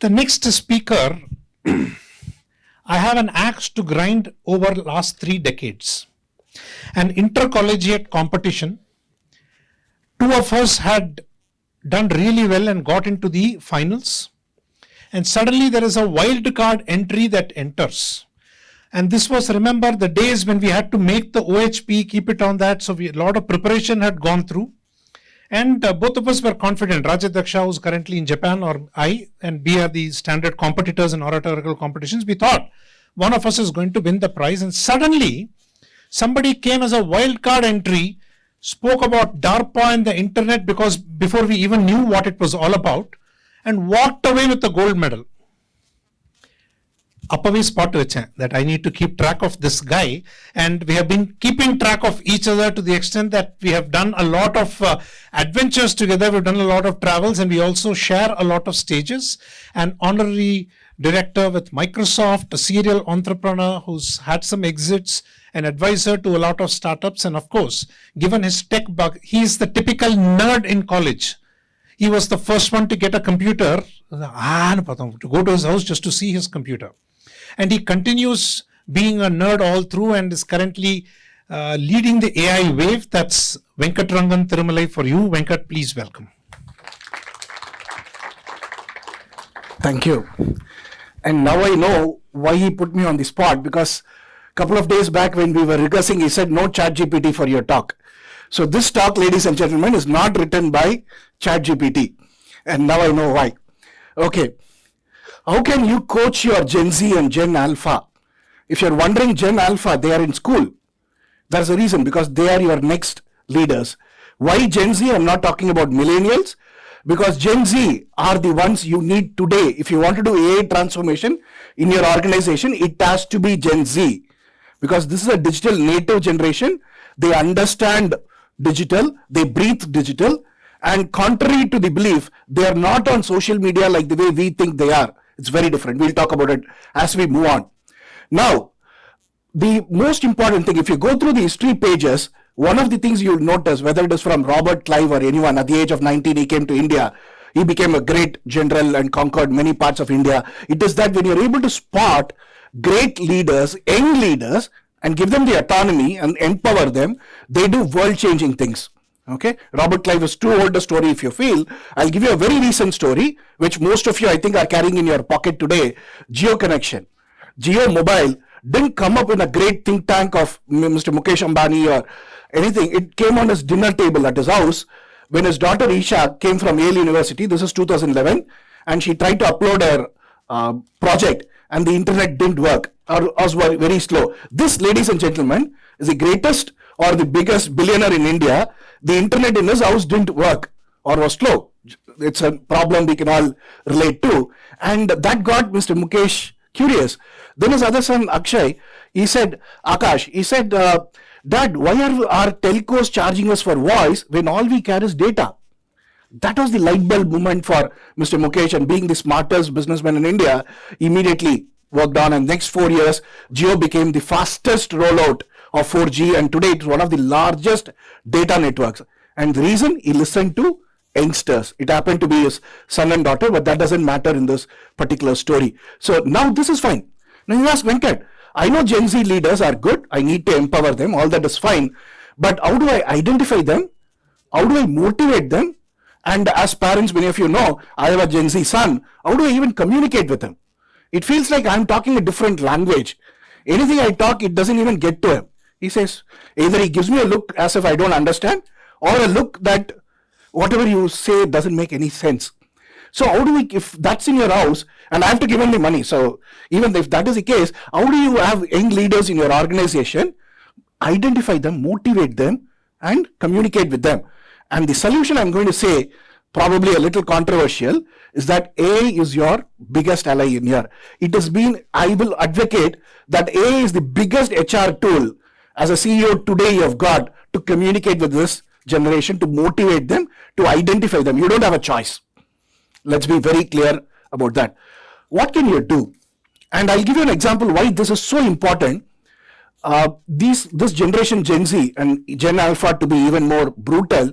The next speaker, I have an axe to grind over last 3 decades. An intercollegiate competition. 2 of us had done really well and got into the finals. And suddenly there is a wild card entry that enters. And this was, remember, the days when we had to make the OHP, keep it on that. So a lot of preparation had gone through. And both of us were confident. Rajat Daksha, who's currently in Japan, or I, and we are the standard competitors in oratorical competitions. We thought one of us is going to win the prize. And suddenly, somebody came as a wild card entry, spoke about DARPA and the internet because before we even knew what it was all about, and walked away with the gold medal. Appavi spot that I need to keep track of this guy, and we have been keeping track of each other to the extent that we have done a lot of adventures together. We've done a lot of travels, and we also share a lot of stages. An honorary director with Microsoft, a serial entrepreneur who's had some exits, an advisor to a lot of startups, and of course, given his tech bug, he's the typical nerd in college. He was the first one to get a computer, to go to his house just to see his computer. And he continues being a nerd all through and is currently leading the AI wave. That's Venkatarangan Thirumalai for you. Venkat, please welcome. Thank you. And now I know why he put me on the spot, because a couple of days back when we were rehearsing, he said no ChatGPT for your talk. So this talk, ladies and gentlemen, is not written by ChatGPT. And now I know why. Okay. How can you coach your Gen Z and Gen Alpha? If you're wondering, Gen Alpha, they are in school. There's a reason, because they are your next leaders. Why Gen Z? I'm not talking about millennials, because Gen Z are the ones you need today. If you want to do AI transformation in your organization, it has to be Gen Z, because this is a digital native generation. They understand digital, they breathe digital, and contrary to the belief, they are not on social media like the way we think they are. It's very different. We'll talk about it as we move on. Now, the most important thing, if you go through the history pages, one of the things you'll notice, whether it is from Robert Clive or anyone, at the age of 19, he came to India. He became a great general and conquered many parts of India. It is that when you're able to spot great leaders, young leaders, and give them the autonomy and empower them, they do world-changing things. Okay, Robert Clive is too old a story if you feel. I'll give you a very recent story, which most of you, I think, are carrying in your pocket today. Geo connection. Geo Mobile didn't come up in a great think tank of Mr. Mukesh Ambani or anything. It came on his dinner table at his house when his daughter Isha came from Yale University. This is 2011, and she tried to upload her project, and the internet didn't work or was very slow. This, ladies and gentlemen, is the greatest or the biggest billionaire in India. The internet in his house didn't work or was slow. It's a problem we can all relate to. And that got Mr. Mukesh curious. Then his other son, Akshay, he said, Akash, he said, Dad, why are our telcos charging us for voice when all we care is data? That was the light bulb moment for Mr. Mukesh, and being the smartest businessman in India, immediately worked on, and next 4 years, Jio became the fastest rollout of 4G, and today it's one of the largest data networks. And the reason, he listened to youngsters. It happened to be his son and daughter, but that doesn't matter in this particular story. So now this is fine. Now you ask Venkat, I know Gen Z leaders are good. I need to empower them. All that is fine. But how do I identify them? How do I motivate them? And as parents, many of you know, I have a Gen Z son. How do I even communicate with him? It feels like I'm talking a different language. Anything I talk, it doesn't even get to him. He says, either he gives me a look as if I don't understand, or a look that whatever you say doesn't make any sense. So how do we, if that's in your house, and I have to give him the money, so even if that is the case, how do you have young leaders in your organization, identify them, motivate them, and communicate with them? And the solution I'm going to say, probably a little controversial, is that AI is your biggest ally in here. It has been, I will advocate that AI is the biggest HR tool as a CEO today you have got to communicate with this generation, to motivate them, to identify them. You don't have a choice. Let's be very clear about that. What can you do? And I'll give you an example why this is so important. This generation Gen Z and Gen Alpha, to be even more brutal,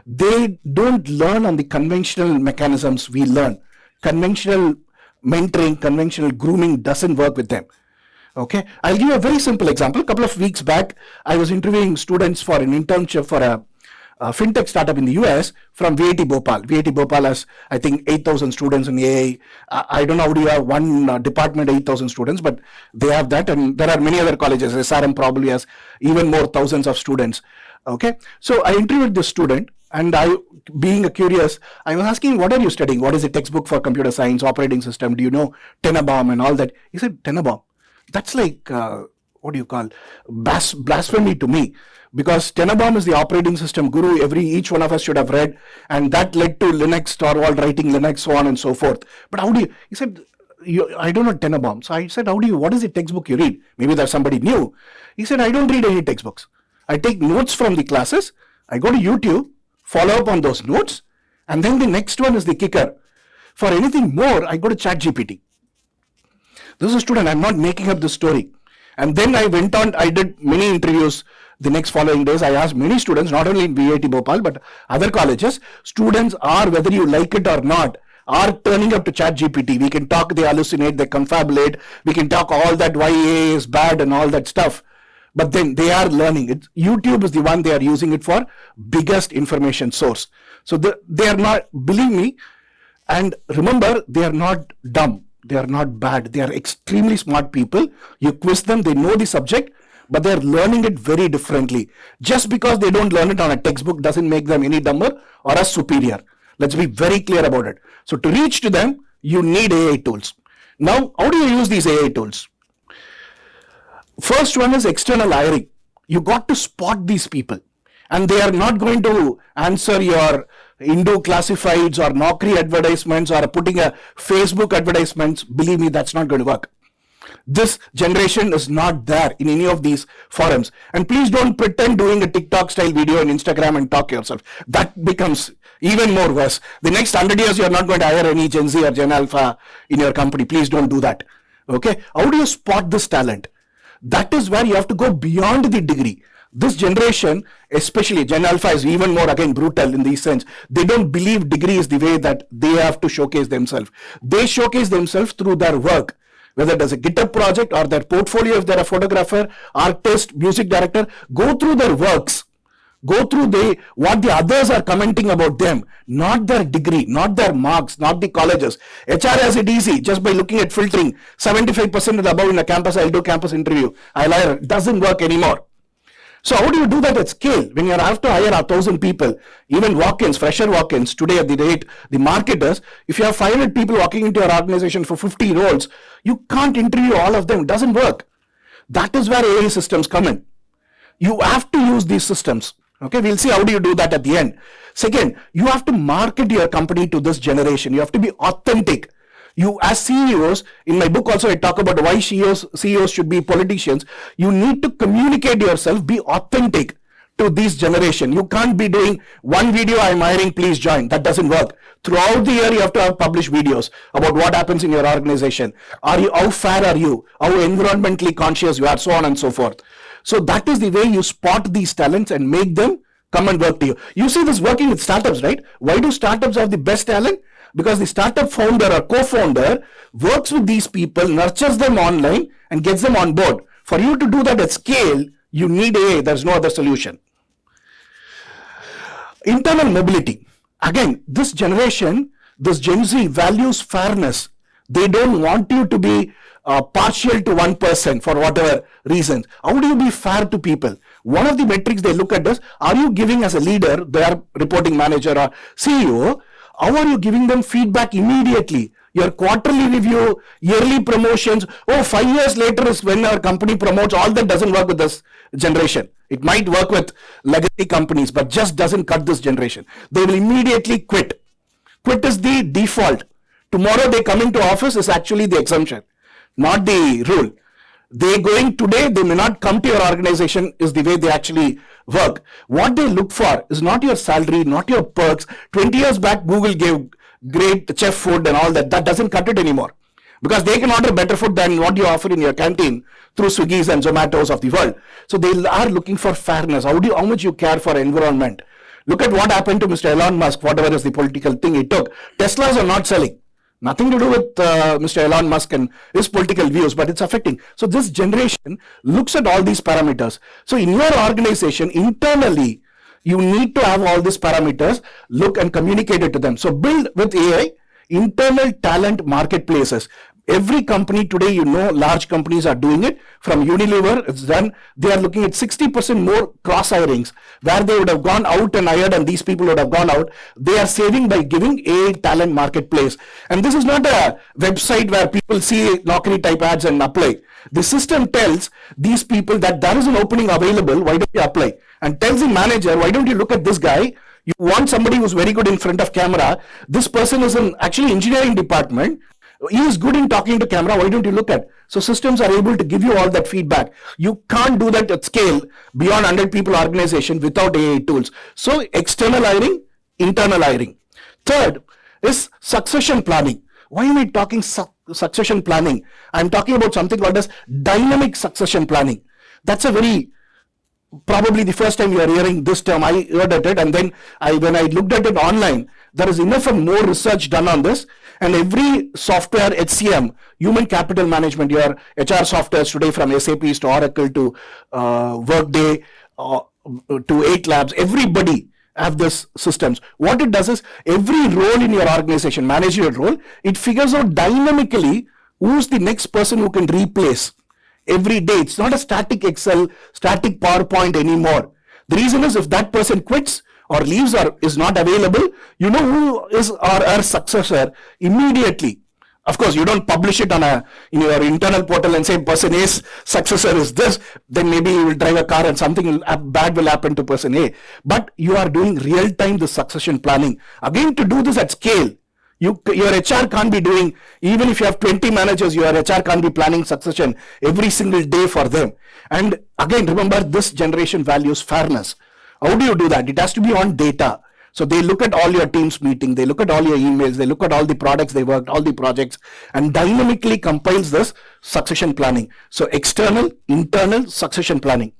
they don't learn on the conventional mechanisms we learn. Conventional mentoring, conventional grooming doesn't work with them. Okay, I'll give you a very simple example. A couple of weeks back, I was interviewing students for an internship for a fintech startup in the US from VIT Bhopal. VIT Bhopal has, I think, 8,000 students in AI. I don't know how do you have one department, 8,000 students, but they have that. And there are many other colleges. SRM probably has even more thousands of students. Okay, so I interviewed this student, and I, being curious, I was asking, what are you studying? What is the textbook for computer science, operating system? Do you know Tenenbaum and all that? He said, Tenenbaum. That's like, what do you call, blasphemy to me. Because Tenenbaum is the operating system guru each one of us should have read, and that led to Linux, Torvald writing Linux, so on and so forth. But how do you, he said, I don't know Tenenbaum. So I said, what is the textbook you read? Maybe there's somebody new. He said, I don't read any textbooks. I take notes from the classes, I go to YouTube, follow up on those notes, and then the next one is the kicker. For anything more, I go to ChatGPT. This is a student, I'm not making up this story. And then I went on, I did many interviews the next following days. I asked many students, not only in VIT Bhopal, but other colleges. Students are, whether you like it or not, are turning up to ChatGPT. We can talk, they hallucinate, they confabulate. We can talk all that why AI is bad and all that stuff. But then they are learning it. YouTube is the one they are using it for, biggest information source. So they are not, believe me, and remember, they are not dumb. They are not bad. They are extremely smart people. You quiz them, they know the subject, but they are learning it very differently. Just because they don't learn it on a textbook doesn't make them any dumber or as superior. Let's be very clear about it. So to reach to them, you need AI tools. Now, how do you use these AI tools? First one is external hiring. You got to spot these people, and they are not going to answer your Indo classifieds or Naukri advertisements or putting a Facebook advertisements. Believe me, that's not going to work. This generation is not there in any of these forums. And please don't pretend doing a TikTok style video on Instagram and talk yourself. That becomes even more worse. The next 100 years, you're not going to hire any Gen Z or Gen Alpha in your company. Please don't do that. Okay. How do you spot this talent? That is where you have to go beyond the degree. This generation, especially Gen Alpha, is even more, again, brutal in the sense. They don't believe degree is the way that they have to showcase themselves. They showcase themselves through their work, whether it is a GitHub project or their portfolio if they're a photographer, artist, music director. Go through their works. Go through what the others are commenting about them, not their degree, not their marks, not the colleges. HR has it easy just by looking at filtering. 75% and above in a campus, I'll do campus interview. I'll hire. It doesn't work anymore. So how do you do that at scale? When you have to hire 1,000 people, even walk-ins, fresher walk-ins, today at the rate the market is, if you have 500 people walking into your organization for 50 roles, you can't interview all of them. It doesn't work. That is where AI systems come in. You have to use these systems. Okay, we'll see how do you do that at the end. Second, you have to market your company to this generation. You have to be authentic. You, as CEOs, in my book also I talk about why CEOs should be politicians. You need to communicate yourself, be authentic to this generation. You can't be doing one video, I'm hiring, please join. That doesn't work. Throughout the year, you have to have published videos about what happens in your organization. How fair are you? How environmentally conscious you are, so on and so forth. So that is the way you spot these talents and make them come and work to you. You see this working with startups, right? Why do startups have the best talent? Because the startup founder or co-founder works with these people, nurtures them online and gets them on board. For you to do that at scale, you need AI. There's no other solution. Internal mobility. Again, this generation, this Gen Z values fairness. They don't want you to be partial to one person for whatever reasons. How do you be fair to people? One of the metrics they look at is, are you giving as a leader, their reporting manager or CEO, how are you giving them feedback immediately? Your quarterly review, yearly promotions, 5 years later is when our company promotes. All that doesn't work with this generation. It might work with legacy companies, but just doesn't cut this generation. They will immediately quit. Quit is the default. Tomorrow they come into office is actually the exemption, not the rule. They going today, they may not come to your organization is the way they actually work. What they look for is not your salary, not your perks. 20 years back, Google gave great chef food and all that. That doesn't cut it anymore. Because they can order better food than what you offer in your canteen through Swiggies and Zomatos of the world. So they are looking for fairness. How much you care for environment. Look at what happened to Mr. Elon Musk, whatever is the political thing he took. Teslas are not selling. Nothing to do with Mr. Elon Musk and his political views, but it's affecting. So this generation looks at all these parameters. So in your organization, internally, you need to have all these parameters, look and communicate it to them. So build with AI, internal talent marketplaces. Every company today, large companies are doing it. From Unilever, it's done. They are looking at 60% more cross hirings, where they would have gone out and hired and these people would have gone out. They are saving by giving a talent marketplace. And this is not a website where people see Naukri type ads and apply. The system tells these people that there is an opening available, why don't you apply? And tells the manager, why don't you look at this guy? You want somebody who's very good in front of camera. This person is in actually engineering department. He is good in talking to camera. Why don't you look at? So systems are able to give you all that feedback. You can't do that at scale beyond 100 people organization without AI tools. So external hiring, internal hiring. Third is succession planning. Why are we talking succession planning? I'm talking about something called as dynamic succession planning. That's a very probably the first time you are hearing this term. I heard at it, and then when I looked at it online, there is enough and more research done on this. And every software, HCM, human capital management, your HR softwares today, from SAPs to Oracle to Workday to 8 Labs, everybody have this systems. What it does is every role in your organization, managerial role, it figures out dynamically who's the next person who can replace. Every day. It's not a static Excel, static PowerPoint anymore. The reason is if that person quits or leaves or is not available, you know who is our successor immediately. Of course, you don't publish it in your internal portal and say person A's successor is this, then maybe you will drive a car and something bad will happen to person A. But you are doing real time the succession planning. Again, to do this at scale, your HR can't be doing, even if you have 20 managers, your HR can't be planning succession every single day for them. And again, remember, this generation values fairness. How do you do that? It has to be on data. So they look at all your team's meeting, they look at all your emails, they look at all the products they worked, all the projects, and dynamically compiles this succession planning. So external, internal succession planning.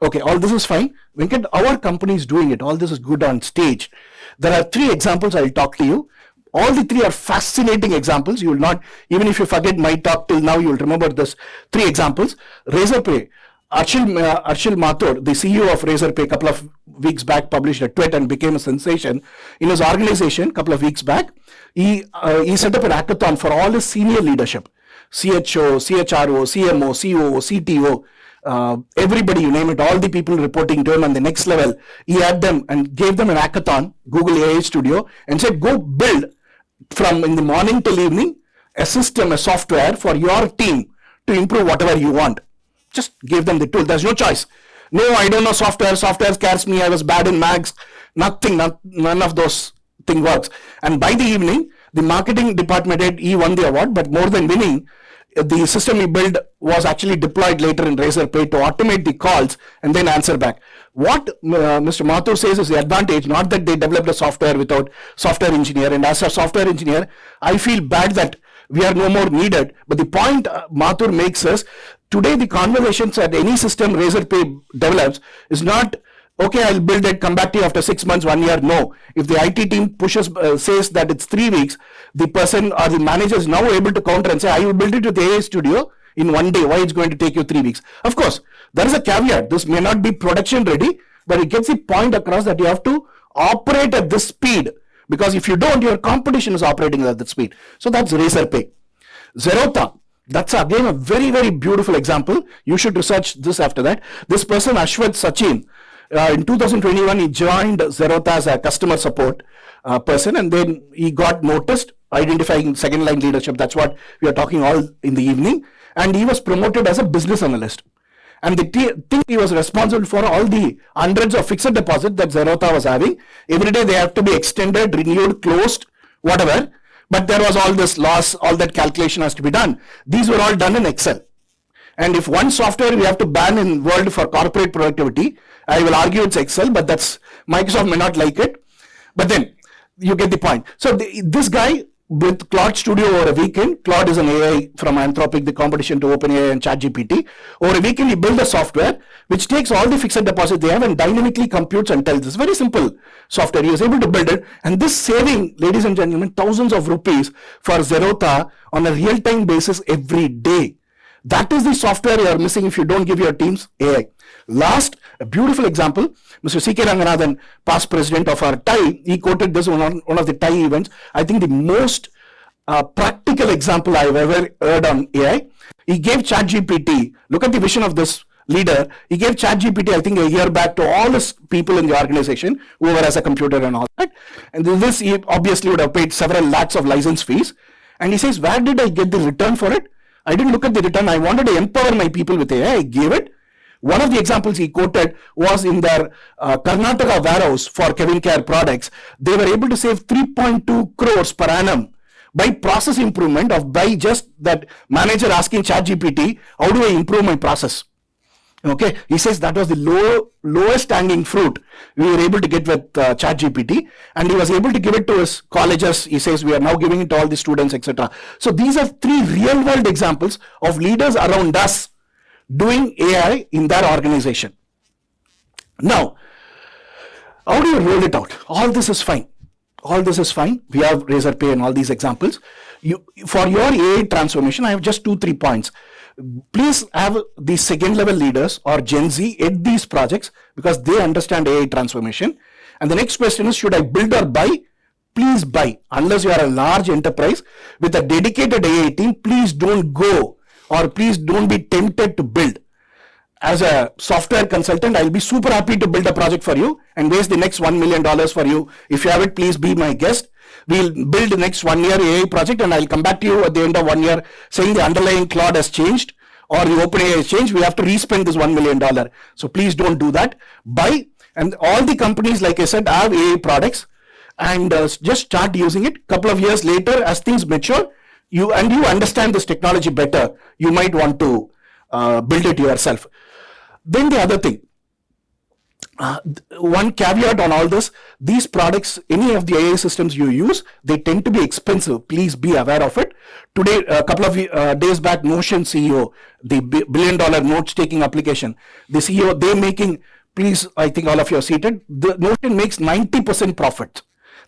Okay, all this is fine. Venkat, our company is doing it. All this is good on stage. There are 3 examples I'll talk to you. All the 3 are fascinating examples. You will not, even if you forget my talk till now, you will remember this 3 examples. Razorpay. Arshil Mathur, the CEO of Razorpay, a couple of weeks back published a tweet and became a sensation. In his organization, a couple of weeks back, he set up an hackathon for all his senior leadership. CHO, CHRO, CMO, COO, CTO, everybody, you name it, all the people reporting to him on the next level. He had them and gave them an hackathon, Google AI Studio, and said, go build from in the morning till evening a system, a software for your team to improve whatever you want. Just gave them the tool. There's no choice. No, I don't know software. Software scares me. I was bad in maths. None of those things works. And by the evening, the marketing department head, he won the award, but more than winning, the system he built was actually deployed later in Razorpay to automate the calls and then answer back. What Mr. Mathur says is the advantage, not that they developed a software without software engineer. And as a software engineer, I feel bad that we are no more needed. But the point Mathur makes is, today the conversations at any system Razorpay develops is not, okay, I'll build it, come back to you after 6 months, 1 year. No. If the IT team says that it's 3 weeks, the person or the manager is now able to counter and say, I will build it with AI Studio in 1 day. Why it's going to take you 3 weeks? Of course, there is a caveat. This may not be production ready, but it gets the point across that you have to operate at this speed. Because if you don't, your competition is operating at that speed. So that's Razorpay. Zerotha. That's again a very, very beautiful example. You should research this after that. This person, Ashwath Sachin, in 2021, he joined Zerotha as a customer support person, and then he got noticed identifying second line leadership. That's what we are talking all in the evening. And he was promoted as a business analyst. And the thing, he was responsible for all the hundreds of fixed deposits that Zerotha was having. Every day they have to be extended, renewed, closed, whatever. But there was all this loss, all that calculation has to be done. These were all done in Excel. And if one software we have to ban in world for corporate productivity, I will argue it's Excel, but Microsoft may not like it. But then you get the point. So this guy with Claude Studio over a weekend. Claude is an AI from Anthropic, the competition to OpenAI and ChatGPT. Over a weekend, he built a software which takes all the fixed deposits they have and dynamically computes and tells. It's very simple software. He was able to build it, and this saving, ladies and gentlemen, thousands of rupees for Zerotha on a real-time basis every day. That is the software you are missing if you don't give your teams AI. Last, a beautiful example, Mr. C.K. Ranganathan, past president of our TIE, he quoted this on one of the TIE events. I think the most practical example I've ever heard on AI. He gave ChatGPT, look at the vision of this leader, he gave ChatGPT, I think a year back, to all his people in the organization, whoever has a computer and all that. And this, he obviously would have paid several lakhs of license fees. And he says, where did I get the return for it? I didn't look at the return. I wanted to empower my people with AI. I gave it. One of the examples he quoted was in their Karnataka warehouse for Kevin Care products. They were able to save 3.2 crores per annum by process improvement of by just that manager asking ChatGPT, how do I improve my process? Okay, he says that was the lowest hanging fruit we were able to get with ChatGPT, and he was able to give it to his colleges. He says we are now giving it to all the students, etc. So these are three real world examples of leaders around us doing AI in their organization. Now, how do you roll it out? All this is fine. All this is fine. We have Razorpay and all these examples. For your AI transformation, I have just 2-3 points. Please have the second level leaders or Gen Z at these projects because they understand AI transformation. And the next question is, should I build or buy? Please buy. Unless you are a large enterprise with a dedicated AI team, please don't go, or please don't be tempted to build. As a software consultant, I'll be super happy to build a project for you and waste the next $1 million for you. If you have it, please be my guest. We'll build the next 1 year AI project, and I'll come back to you at the end of 1 year saying the underlying Claude has changed or the OpenAI has changed. We have to respend this $1 million. So please don't do that. Buy, and all the companies, like I said, have AI products, and just start using it. Couple of years later, as things mature, you understand this technology better, you might want to build it yourself. Then the other thing, one caveat on all this, these products, any of the AI systems you use, they tend to be expensive. Please be aware of it. Today, a couple of days back, Notion CEO, the $1 billion notes taking application, the CEO, they're making, please, I think all of you are seated, the Notion makes 90% profit.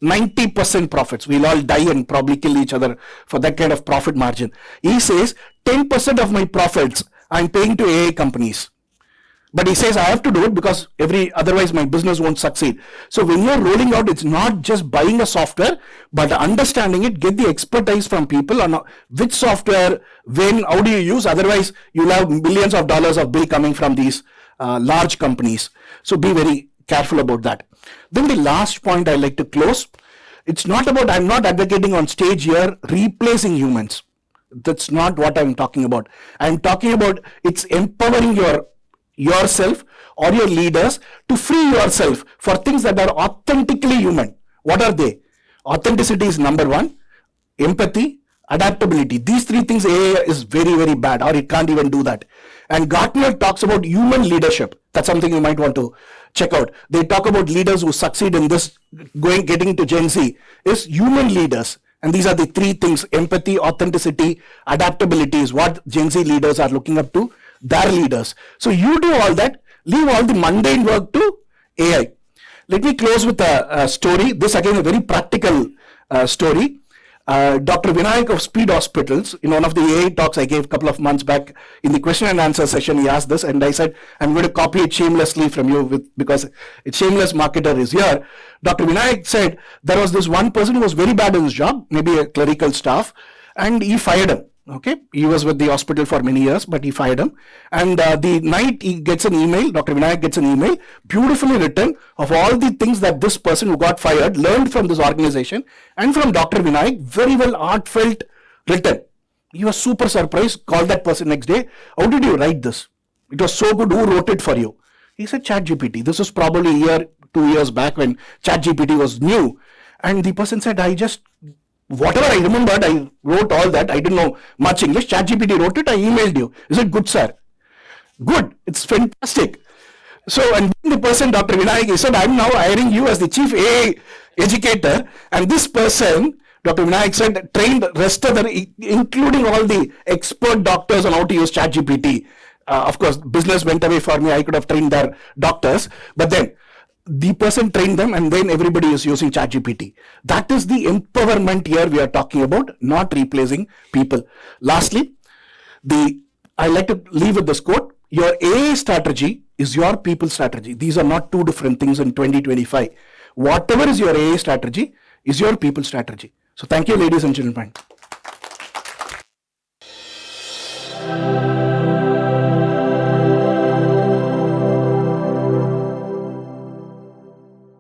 90% profits. We'll all die and probably kill each other for that kind of profit margin. He says 10% of my profits I'm paying to AI companies. But he says I have to do it because otherwise my business won't succeed. So when you're rolling out, it's not just buying a software, but understanding it, get the expertise from people on which software, when, how do you use? Otherwise, you'll have millions of dollars of bill coming from these large companies. So be very careful about that. Then the last point I like to close. It's not about, I'm not advocating on stage here replacing humans. That's not what I'm talking about. I'm talking about it's empowering yourself or your leaders to free yourself for things that are authentically human. What are they? Authenticity is number one. Empathy, adaptability. These three things AI is very, very bad, or it can't even do that. And Gartner talks about human leadership. That's something you might want to check out. They talk about leaders who succeed in this, getting to Gen Z, is human leaders. And these are the three things: empathy, authenticity, adaptability is what Gen Z leaders are looking up to their leaders. So you do all that, leave all the mundane work to AI. Let me close with a story. This again a very practical story. Dr. Vinayak of Speed Hospitals, in one of the AI talks I gave a couple of months back, in the question and answer session, he asked this, and I said, I'm going to copy it shamelessly from you because it's shameless marketer is here. Dr. Vinayak said there was this one person who was very bad in his job, maybe a clerical staff, and he fired him. Okay, he was with the hospital for many years, but he fired him. And the night he gets an email, Dr. Vinayak gets an email, beautifully written, of all the things that this person who got fired learned from this organization and from Dr. Vinayak, very well heartfelt written. He was super surprised, called that person next day. How did you write this? It was so good. Who wrote it for you? He said ChatGPT. This was probably a year, 2 years back when ChatGPT was new. And the person said, whatever I remembered, I wrote all that. I didn't know much English. ChatGPT wrote it. I emailed you. Is it good, sir? Good. It's fantastic. So, and the person, Dr. Vinayak, he said, I'm now hiring you as the chief AI educator. And this person, Dr. Vinayak said, trained rest of the, including all the expert doctors on how to use ChatGPT. Of course, business went away for me. I could have trained their doctors, but then the person trained them and then everybody is using ChatGPT. That is the empowerment here we are talking about, not replacing people. Lastly, I like to leave with this quote: your AI strategy is your people strategy. These are not two different things in 2025. Whatever is your AI strategy is your people strategy. So thank you, ladies and gentlemen.